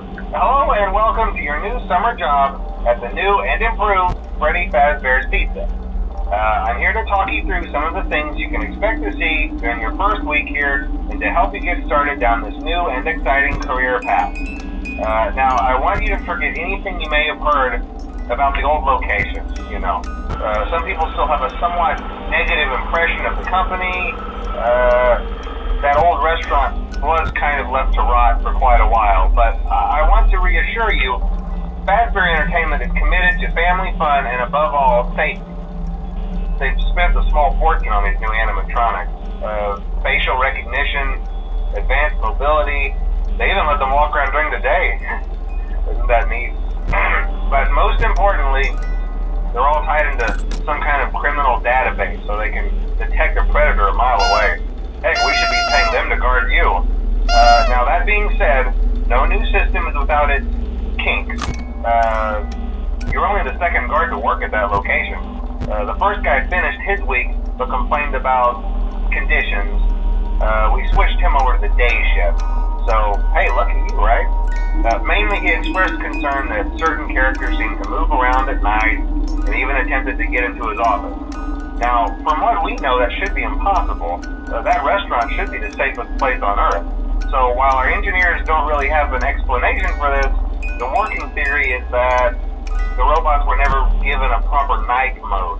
Hello and welcome to your new summer job at the new and improved Freddy Fazbear's Pizza. I'm here to talk you through some of the things you can expect to see during your first week here and to help you get started down this new and exciting career path. Now, I want you to forget anything you may have heard about the old location, some people still have a somewhat negative impression of the company. That old restaurant was kind of left to rot for quite a while, but I want to reassure you, Fazbear Entertainment is committed to family fun and above all, safety. They've spent a small fortune on these new animatronics. Facial recognition, advanced mobility, they even let them walk around during the day. Isn't that neat? But most importantly, they're all tied into some kind of criminal database so they can detect a predator a mile away. Heck, we should be paying them to guard you. Now that being said, no new system is without its kinks. You're only the second guard to work at that location. The first guy finished his week but complained about conditions. We switched him over to the day shift. So, hey, lucky you, right? Mainly he expressed concern that certain characters seem to move around at night and even attempted to get into his office. Now, from what we know, that should be impossible. That restaurant should be the safest place on Earth. So while our engineers don't really have an explanation for this, the working theory is that the robots were never given a proper night mode.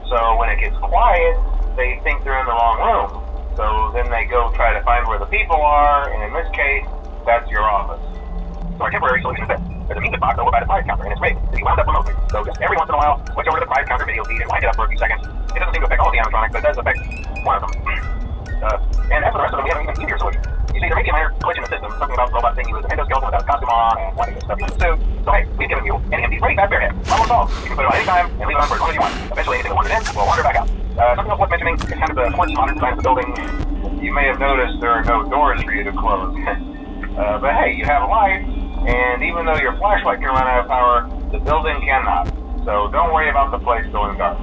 So when it gets quiet, they think they're in the wrong room. So then they go try to find where the people are, and in this case, that's your office. So our temporary solution is this. There's a music box over by the prize counter, and it's rigged to be wound up remotely. So just every once in a while, switch over to the prize counter video feed and wind it up for a few seconds. It doesn't seem to affect all of the animatronics, but it does affect one of them. And as for the rest of them, we have an even easier solution. You see, there may be a minor glitch in the system, something about the robot saying he was an endoskeleton without a costume on, and wanting to stuff you in the suit. So hey, we've given you an empty Freddy Fazbear head. Problem solved. You can put it on any time and leave it on for as long as you want. Eventually, anything that wanders in will wander back out. Something else worth mentioning is kind of the sports modern design of the building. You may have noticed there are no doors for you to close. But hey, you have lights, and even though your flashlight can run out of power, the building cannot. So don't worry about the place going dark.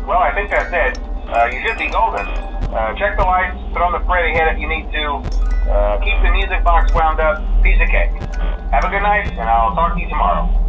Well, I think that's it. You should be golden. Check the lights, put on the Freddy head if you need to. Keep the music box wound up. Piece of cake. Have a good night, and I'll talk to you tomorrow.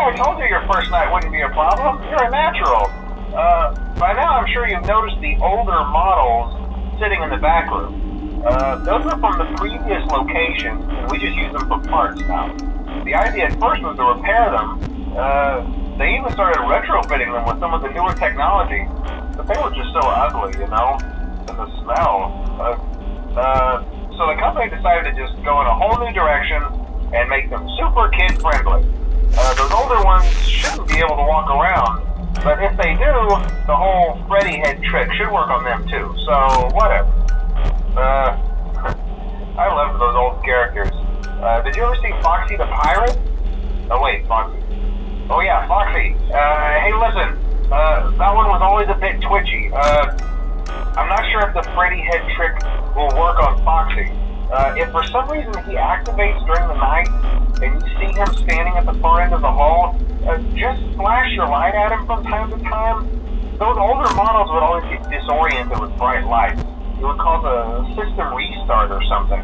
I told you your first night wouldn't be a problem. You're a natural. By now I'm sure you've noticed the older models sitting in the back room. Those are from the previous location, and we just use them for parts now. The idea at first was to repair them. They even started retrofitting them with some of the newer technology, but they were just so ugly, you know? And the smell. So the company decided to just go in a whole new direction and make them super kid-friendly. Those older ones shouldn't be able to walk around, but if they do, the whole Freddy head trick should work on them too, so whatever. I love those old characters. Did you ever see Foxy the Pirate? Oh wait, Foxy. Oh yeah, Foxy. Hey listen, that one was always a bit twitchy. I'm not sure if the Freddy head trick will work on Foxy. If for some reason he activates during the night, and you see him standing at the far end of the hall, just flash your light at him from time to time. Those older models would always get disoriented with bright lights. It would cause a system restart or something.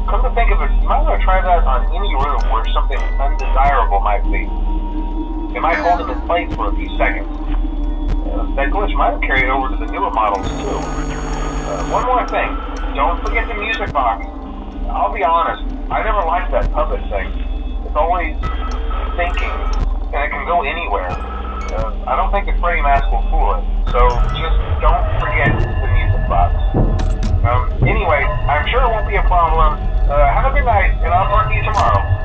Come to think of it, you might want to try that on any room where something undesirable might be. It might hold him in place for a few seconds. That glitch might have carried over to the newer models too. One more thing, don't forget the music box. I'll be honest, I never liked that puppet thing. It's always thinking, and it can go anywhere. I don't think the Freddy mask will fool it, so just don't forget the music box. Anyway, I'm sure it won't be a problem. Have a good night, and I'll talk to you tomorrow.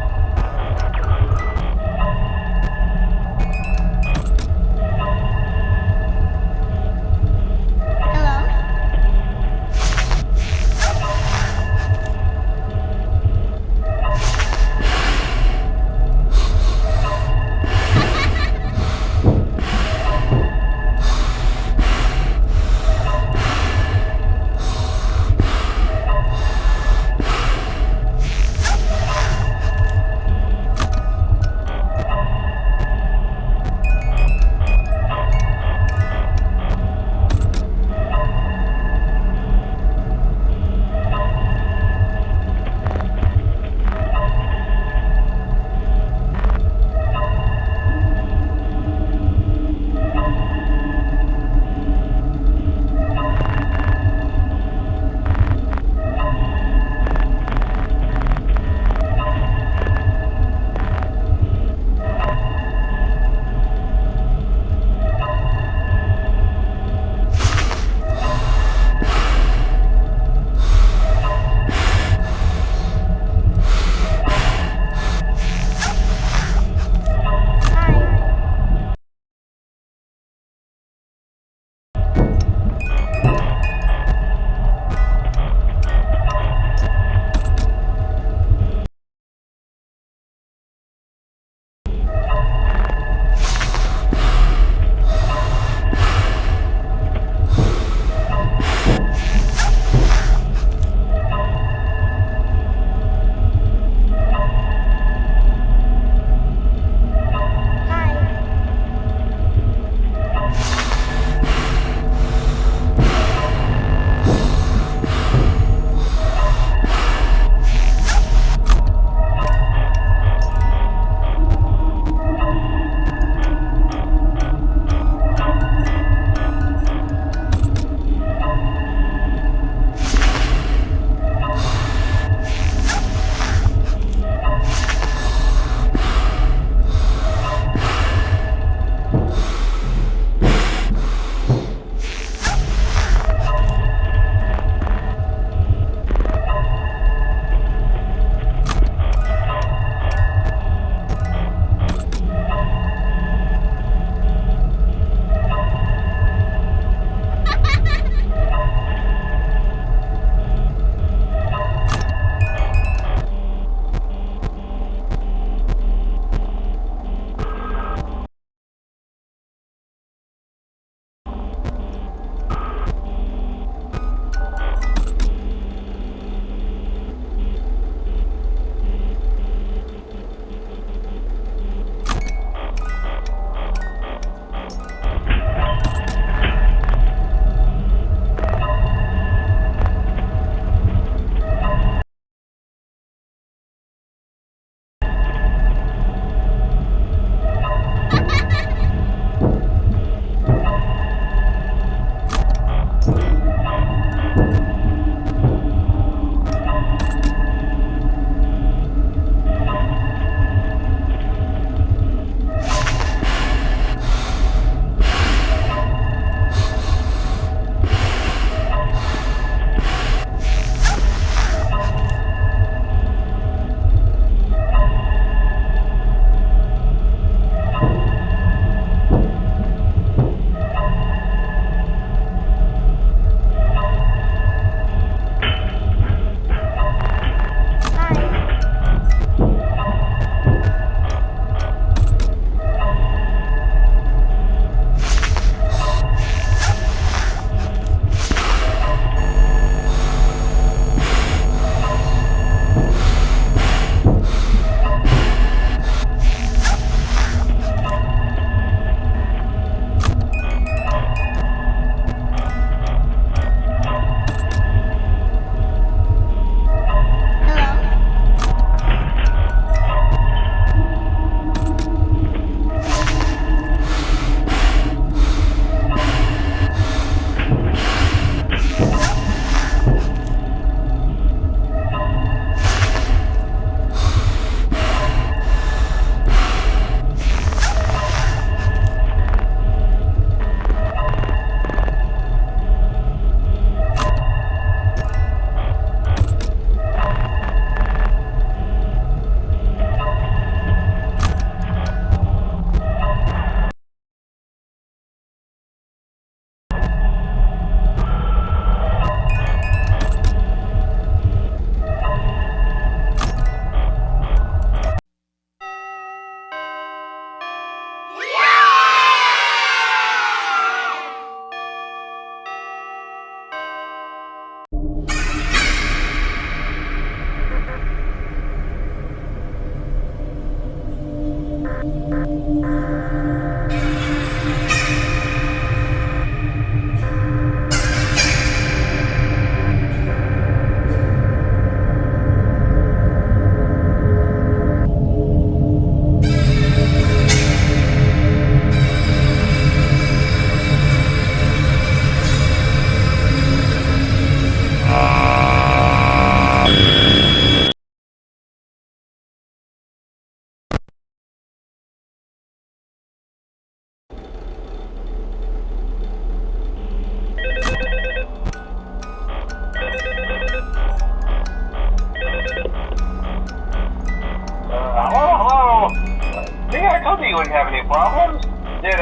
told you wouldn't have any problems. Did,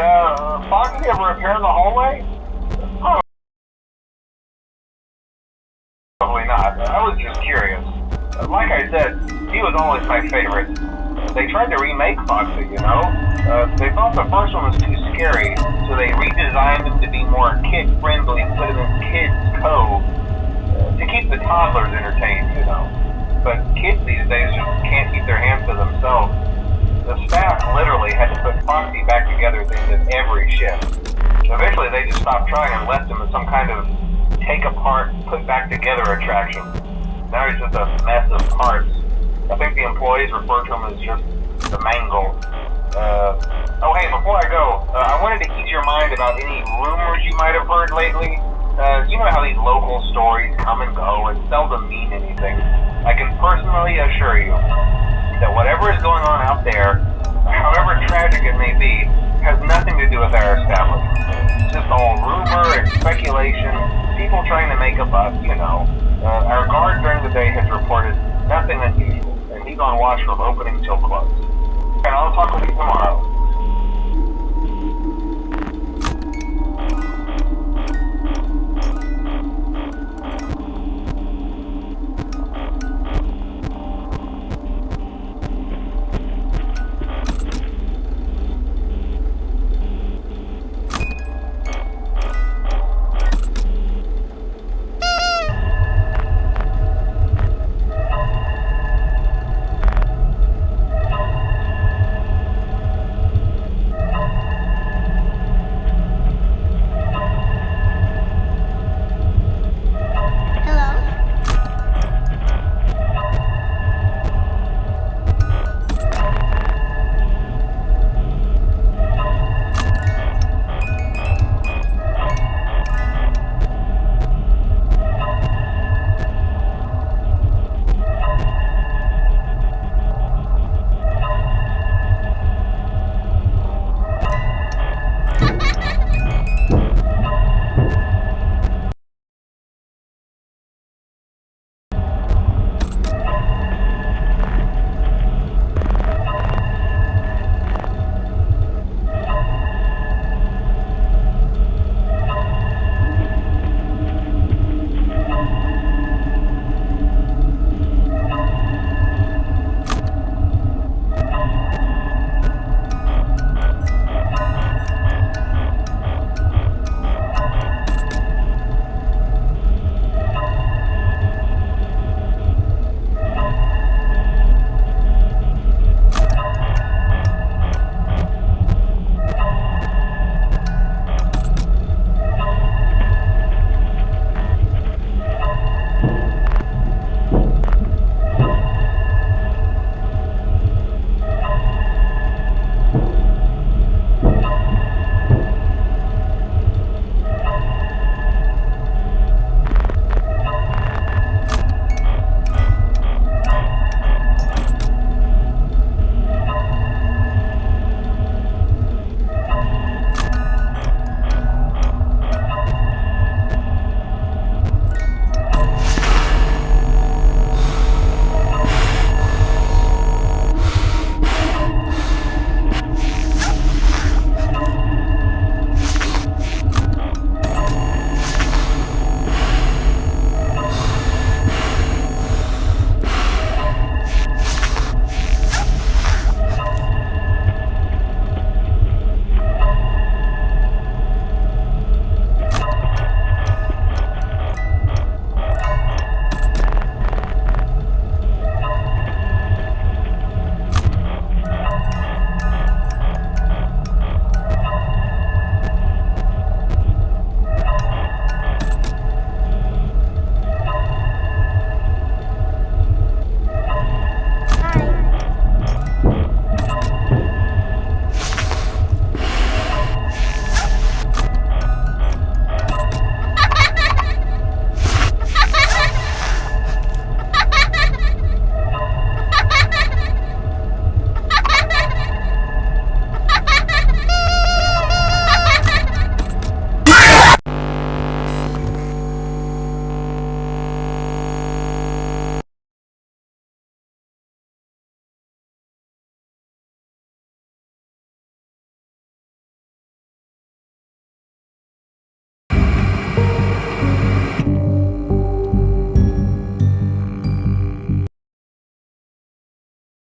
Foxy ever repair the hallway? Probably not. I was just curious. Like I said, he was always my favorite. They tried to remake Foxy, you know? They thought the first one was too scary, so they redesigned him to be more kid-friendly, put him in Kids Cove, to keep the toddlers entertained, you know? But kids these days just can't keep their hands to themselves. The staff literally had to put Foxy back together at the end of every shift. Eventually they just stopped trying and left him as some kind of take apart, put back together attraction. Now he's just a mess of parts. I think the employees refer to him as just the mangle. Oh hey, before I go, I wanted to ease your mind about any rumors you might have heard lately. You know how these local stories come and go and seldom mean anything. I can personally assure you that whatever is going on out there, however tragic it may be, has nothing to do with our establishment. It's just all rumor and speculation, people trying to make a buck, you know. Our guard during the day has reported nothing unusual, and he's on watch from opening till close. And I'll talk with you tomorrow.